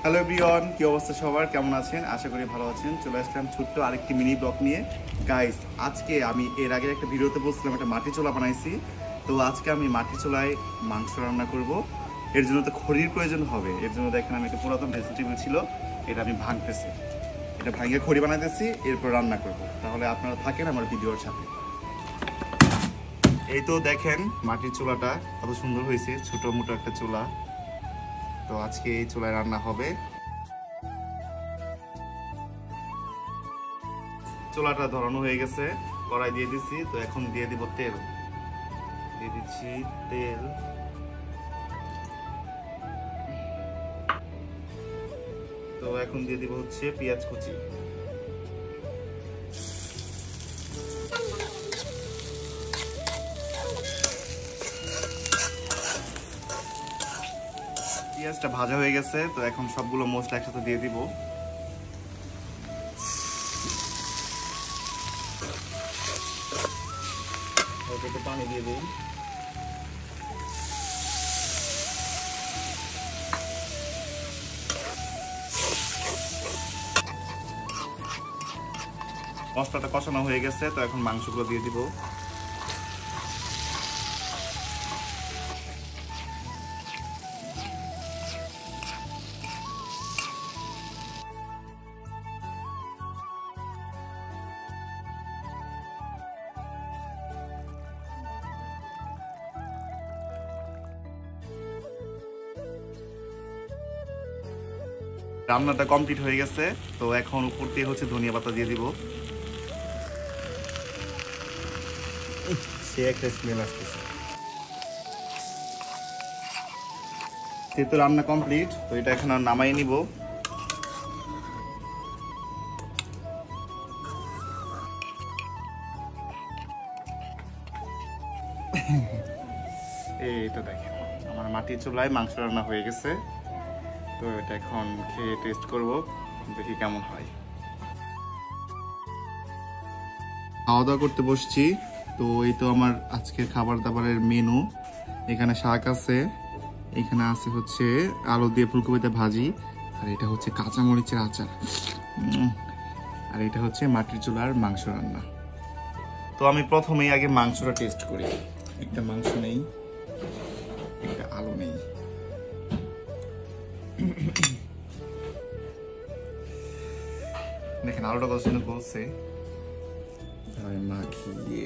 Hello everyone, কি অবস্থা সবার? কেমন আছেন? আশা করি ভালো আছেন। চলে আসলাম ছোট্ট আরেকটি মিনি ব্লগ নিয়ে। গাইস, আজকে আমি এর আগের একটা ভিডিওতে বলছিলাম একটা মাটি চোলা বানাইছি। তো আজকে আমি মাটি চোলায় মাংস রান্না করব। এর জন্য তো খড়ির প্রয়োজন হবে। এর জন্য দেখেন আমি একটা পুরাতন ড্রেসিং টেবিল ছিল, এটা আমি ভাঙতেছি। এটা ভাঙিয়ে খড়ি বানাইতেছি, এরপর রান্না করব। তাহলে আপনারা থাকেন আমার ভিডিওর সাথে। এই তো দেখেন মাটির চুলাটা কত সুন্দর হয়েছে, ছোট মোটো একটা চুলা। তো আজকে এই চুলায় রান্না হবে। চুলাটা ধরানো হয়ে গেছে, কড়াই দিয়ে দিচ্ছি। তো এখন দিয়ে দিব তেল, দিয়ে দিচ্ছি তেল। তো এখন দিয়ে দিব হচ্ছে পেঁয়াজ কুচি। পেঁয়াজটা ভাজা হয়ে গেছে, তো এখন সবগুলো মশলা একসাথে দিয়ে দিব। একটু পানি দিয়ে দিই। মশলাটা কষানো হয়ে গেছে, তো এখন মাংসগুলো দিয়ে দিব। রান্নাটা কমপ্লিট হয়ে গেছে, তো এখন উপর দিয়ে হচ্ছে ধনিয়া পাতা দিয়ে দিব। সে একটা স্মেল আসতেছে। তো রান্না কমপ্লিট, তো এটা এখন আর নামাই নিব। এইটা দেখেন আমার মাটির চুলায় মাংস রান্না হয়ে গেছে। তো এটা এখন খেয়ে টেস্ট করব, দেখি কেমন হয়। খাওয়া দাওয়া করতে বসছি। তো এই তো আমার আজকের খাবার দাবারের মেনু। এখানে শাক আছে, এখানে আছে হচ্ছে আলু দিয়ে ফুলকপিতে ভাজি, আর এটা হচ্ছে কাঁচামরিচের আচার, আর এটা হচ্ছে মাটির চুলার মাংস রান্না। তো আমি প্রথমেই আগে মাংসটা টেস্ট করি। একটা মাংস নেই, একটা আলু নেই। দেখেন আলুটা কত সুন্দর বলছে মাখিয়ে।